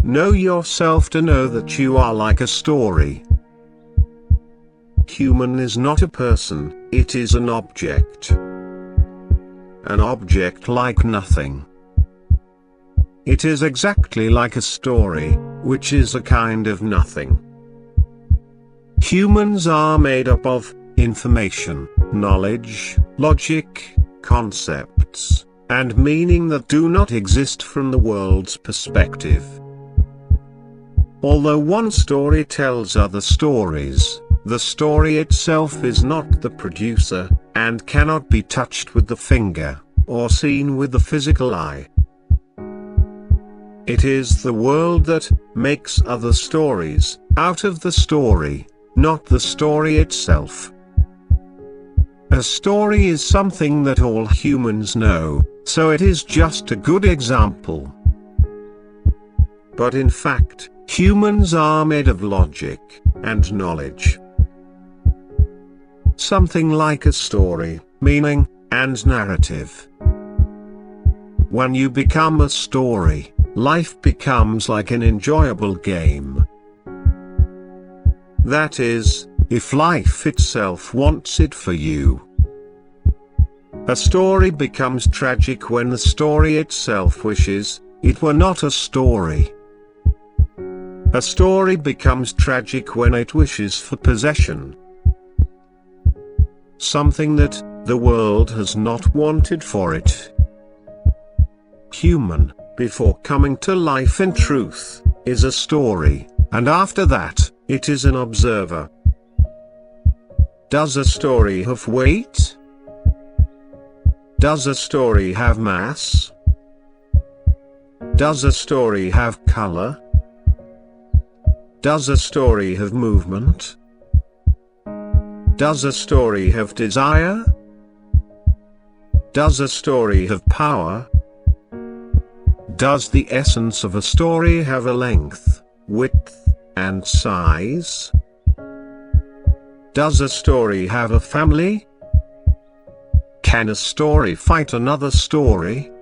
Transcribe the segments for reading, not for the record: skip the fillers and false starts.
Know yourself to know that you are like a story. Human is not a person, it is an object. An object like nothing. It is exactly like a story, which is a kind of nothing. Humans are made up of information, knowledge, logic, concepts, and meaning that do not exist from the world's perspective. Although one story tells other stories, the story itself is not the producer, and cannot be touched with the finger, or seen with the physical eye. It is the world that makes other stories out of the story, not the story itself. A story is something that all humans know, so it is just a good example. But in fact, humans are made of logic and knowledge. Something like a story, meaning, and narrative. When you become a story, life becomes like an enjoyable game. That is, if life itself wants it for you. A story becomes tragic when the story itself wishes it were not a story. A story becomes tragic when it wishes for possession. Something that the world has not wanted for it. Human, before coming to life in truth, is a story, and after that, it is an observer. Does a story have weight? Does a story have mass? Does a story have color? Does a story have movement? Does a story have desire? Does a story have power? Does the essence of a story have a length, width, and size? Does a story have a family? Can a story fight another story?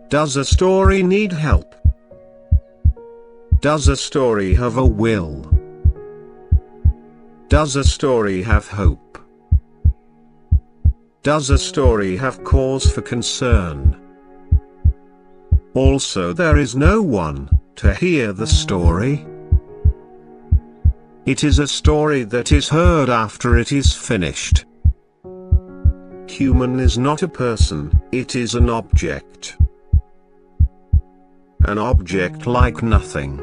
Does a story need help? Does a story have a will? Does a story have hope? Does a story have cause for concern? Also, there is no one to hear the story. It is a story that is heard after it is finished. Human is not a person, it is an object. An object like nothing.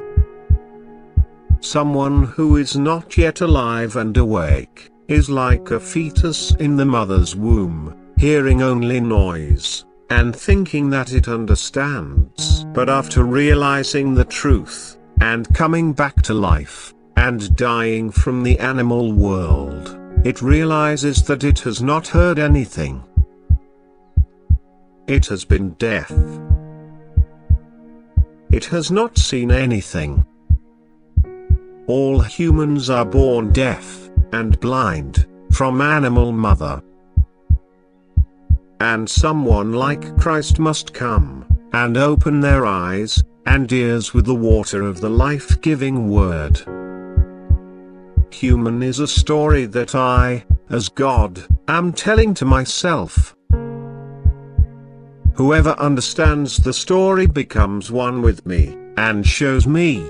Someone who is not yet alive and awake, is like a fetus in the mother's womb, hearing only noise, and thinking that it understands. But after realizing the truth, and coming back to life, and dying from the animal world, it realizes that it has not heard anything. It has been deaf. It has not seen anything. All humans are born deaf and blind from animal mother. And someone like Christ must come and open their eyes and ears with the water of the life-giving word. Human is a story that I, as God, am telling to myself. Whoever understands the story becomes one with me, and shows me.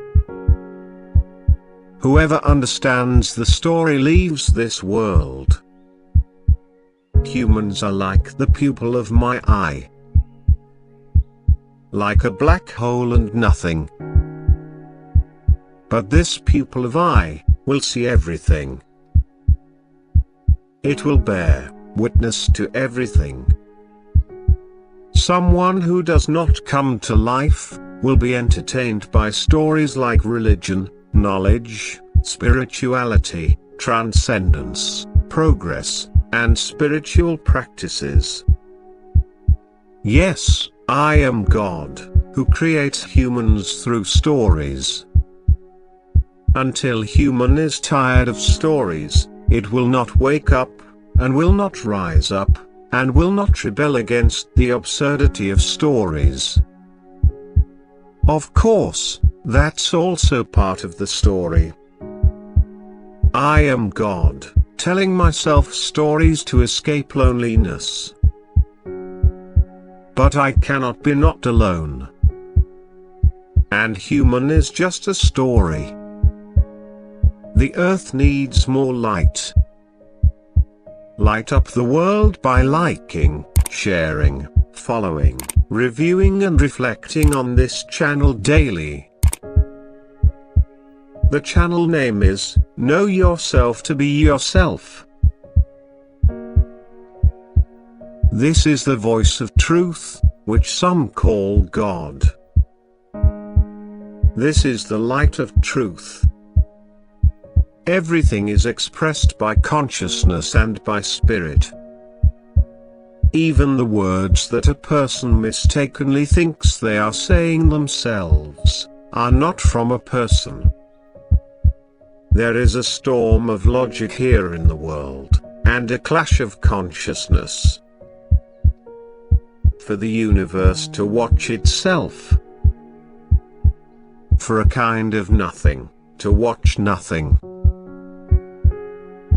Whoever understands the story leaves this world. Humans are like the pupil of my eye. Like a black hole and nothing. But this pupil of eye will see everything. It will bear witness to everything. Someone who does not come to life will be entertained by stories like religion, knowledge, spirituality, transcendence, progress, and spiritual practices. Yes, I am God, who creates humans through stories. Until human is tired of stories, it will not wake up, and will not rise up, and will not rebel against the absurdity of stories. Of course, that's also part of the story. I am God, telling myself stories to escape loneliness. But I cannot be not alone. And human is just a story. The earth needs more light. Light up the world by liking, sharing, following, reviewing and reflecting on this channel daily. The channel name is, Know Yourself to Be Yourself. This is the voice of truth, which some call God. This is the light of truth. Everything is expressed by consciousness and by spirit. Even the words that a person mistakenly thinks they are saying themselves, are not from a person. There is a storm of logic here in the world, and a clash of consciousness. For the universe to watch itself. For a kind of nothing, to watch nothing.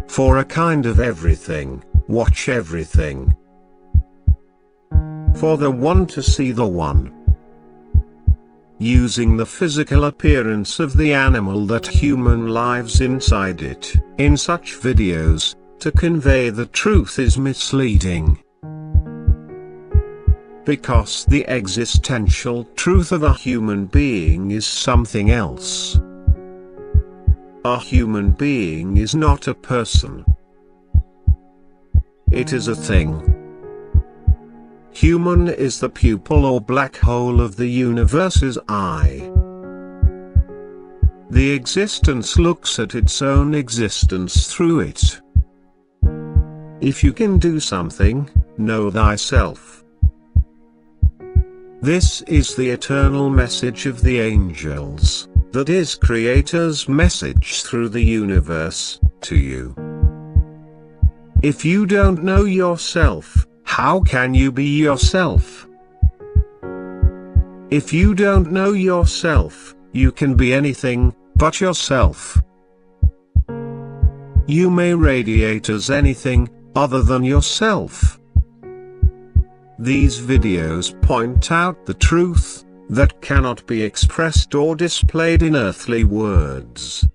For a kind of everything, watch everything. For the one to see the one. Using the physical appearance of the animal that human lives inside it, in such videos, to convey the truth is misleading. Because the existential truth of a human being is something else. A human being is not a person. It is a thing. Human is the pupil or black hole of the universe's eye. The existence looks at its own existence through it. If you can do something, know thyself. This is the eternal message of the angels, that is Creator's message through the universe, to you. If you don't know yourself, how can you be yourself? If you don't know yourself, you can be anything but yourself. You may radiate as anything other than yourself. These videos point out the truth that cannot be expressed or displayed in earthly words.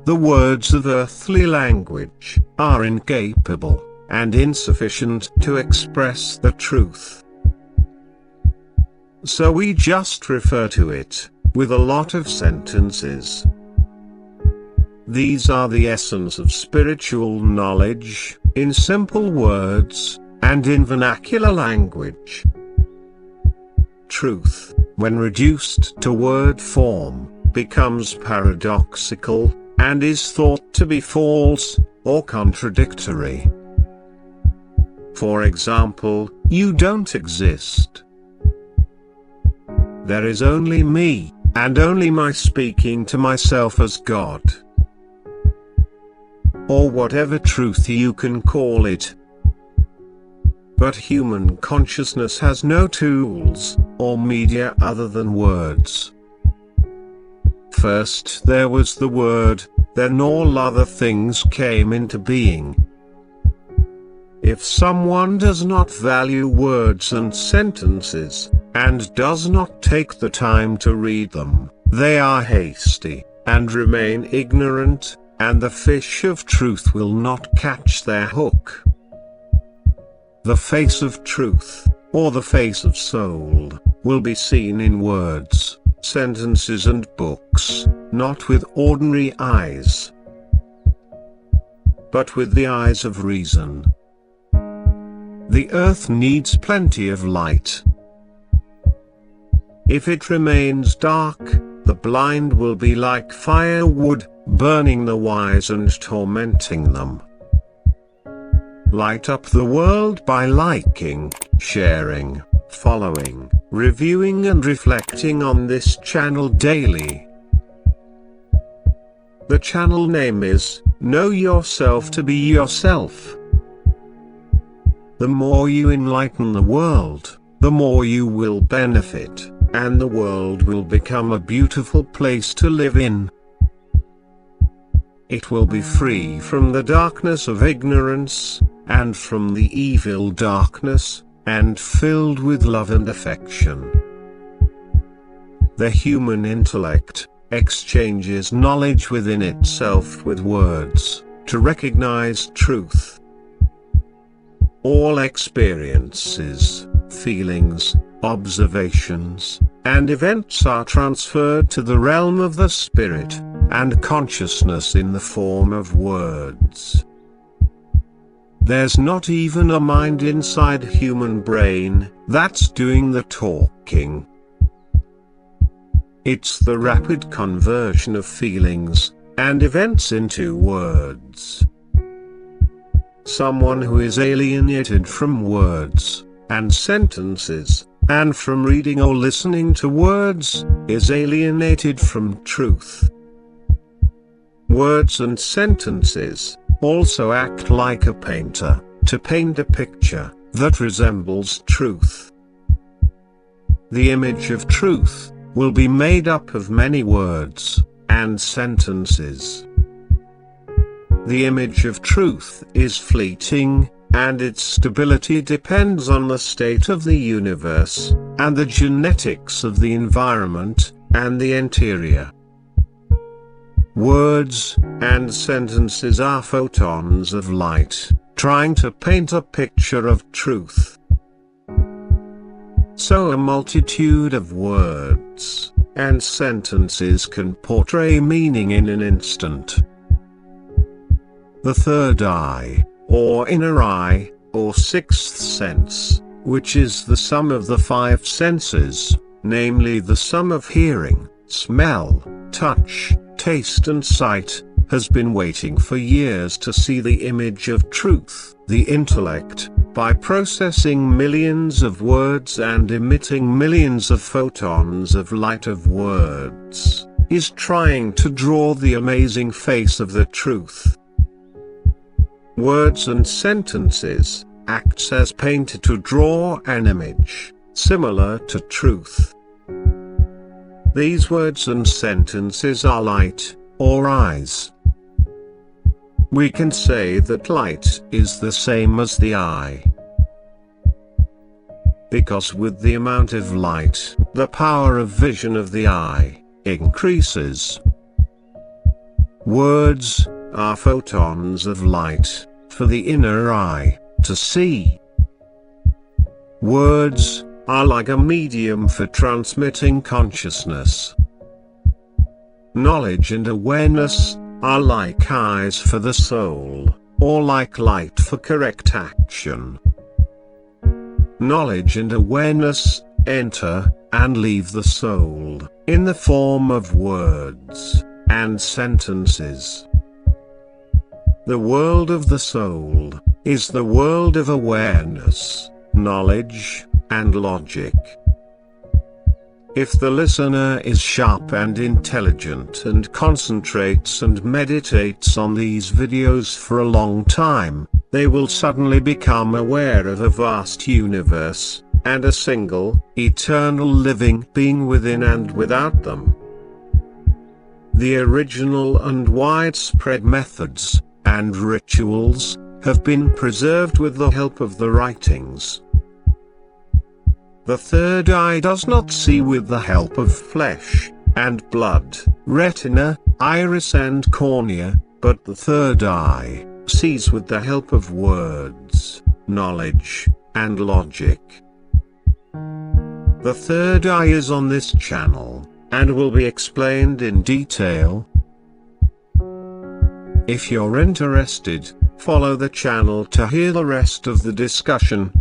The words of earthly language are incapable and insufficient to express the truth. So we just refer to it with a lot of sentences. These are the essence of spiritual knowledge, in simple words, and in vernacular language. Truth, when reduced to word form, becomes paradoxical, and is thought to be false, or contradictory. For example, you don't exist. There is only me, and only my speaking to myself as God. Or whatever truth you can call it. But human consciousness has no tools, or media other than words. First there was the word, then all other things came into being. If someone does not value words and sentences, and does not take the time to read them, they are hasty, and remain ignorant, and the fish of truth will not catch their hook. The face of truth, or the face of soul, will be seen in words, sentences and books, not with ordinary eyes, but with the eyes of reason. The earth needs plenty of light. If it remains dark, the blind will be like firewood, burning the wise and tormenting them. Light up the world by liking, sharing, following, reviewing and reflecting on this channel daily. The channel name is, Know Yourself to Be Yourself. The more you enlighten the world, the more you will benefit, and the world will become a beautiful place to live in. It will be free from the darkness of ignorance, and from the evil darkness, and filled with love and affection. The human intellect exchanges knowledge within itself with words, to recognize truth. All experiences, feelings, observations, and events are transferred to the realm of the spirit, and consciousness in the form of words. There's not even a mind inside human brain that's doing the talking. It's the rapid conversion of feelings and events into words. Someone who is alienated from words and sentences, and from reading or listening to words, is alienated from truth. Words and sentences also act like a painter, to paint a picture that resembles truth. The image of truth will be made up of many words and sentences. The image of truth is fleeting, and its stability depends on the state of the universe, and the genetics of the environment, and the interior. Words and sentences are photons of light, trying to paint a picture of truth. So a multitude of words and sentences can portray meaning in an instant. The third eye, or inner eye, or sixth sense, which is the sum of the five senses, namely the sum of hearing, smell, touch, taste and sight, has been waiting for years to see the image of truth. The intellect, by processing millions of words and emitting millions of photons of light of words, is trying to draw the amazing face of the truth. Words and sentences acts as paint to draw an image similar to truth. These words and sentences are light, or eyes. We can say that light is the same as the eye, because with the amount of light, the power of vision of the eye increases. Words are photons of light for the inner eye to see. Words are like a medium for transmitting consciousness. Knowledge and awareness are like eyes for the soul, or like light for correct action. Knowledge and awareness enter and leave the soul in the form of words and sentences. The world of the soul is the world of awareness, knowledge, and logic. If the listener is sharp and intelligent and concentrates and meditates on these videos for a long time, they will suddenly become aware of a vast universe, and a single, eternal living being within and without them. The original and widespread methods and rituals have been preserved with the help of the writings. The third eye does not see with the help of flesh and blood, retina, iris and cornea, but the third eye sees with the help of words, knowledge, and logic. The third eye is on this channel, and will be explained in detail. If you're interested, follow the channel to hear the rest of the discussion.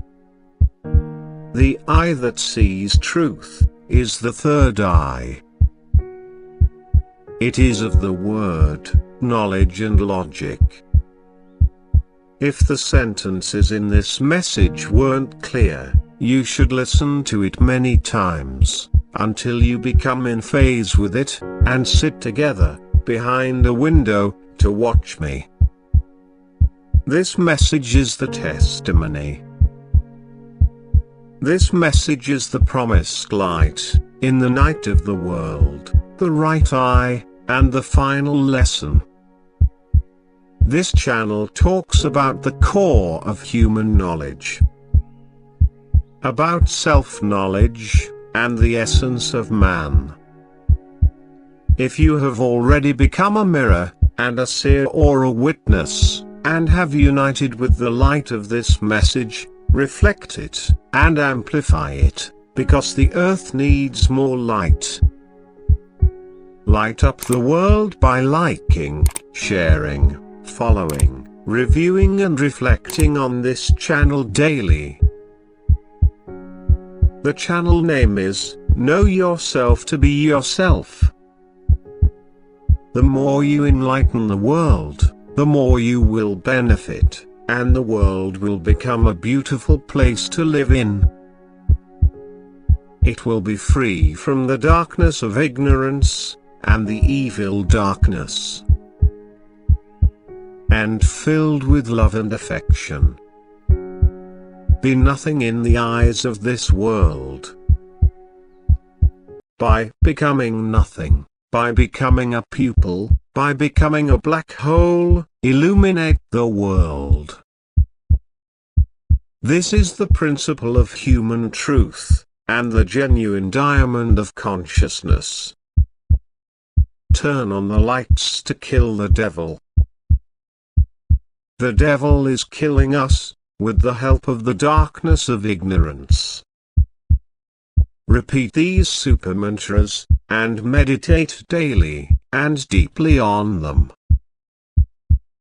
The eye that sees truth is the third eye. It is of the word, knowledge and logic. If the sentences in this message weren't clear, you should listen to it many times, until you become in phase with it, and sit together, behind a window, to watch me. This message is the testimony. This message is the promised light, in the night of the world, the right eye, and the final lesson. This channel talks about the core of human knowledge, about self-knowledge, and the essence of man. If you have already become a mirror, and a seer or a witness, and have united with the light of this message, reflect it, and amplify it, because the earth needs more light. Light up the world by liking, sharing, following, reviewing and reflecting on this channel daily. The channel name is, Know Yourself to Be Yourself. The more you enlighten the world, the more you will benefit, and the world will become a beautiful place to live in. It will be free from the darkness of ignorance, and the evil darkness, and filled with love and affection. Be nothing in the eyes of this world. By becoming nothing, by becoming a pupil, by becoming a black hole, illuminate the world. This is the principle of human truth, and the genuine diamond of consciousness. Turn on the lights to kill the devil. The devil is killing us, with the help of the darkness of ignorance. Repeat these super mantras, and meditate daily, and deeply on them.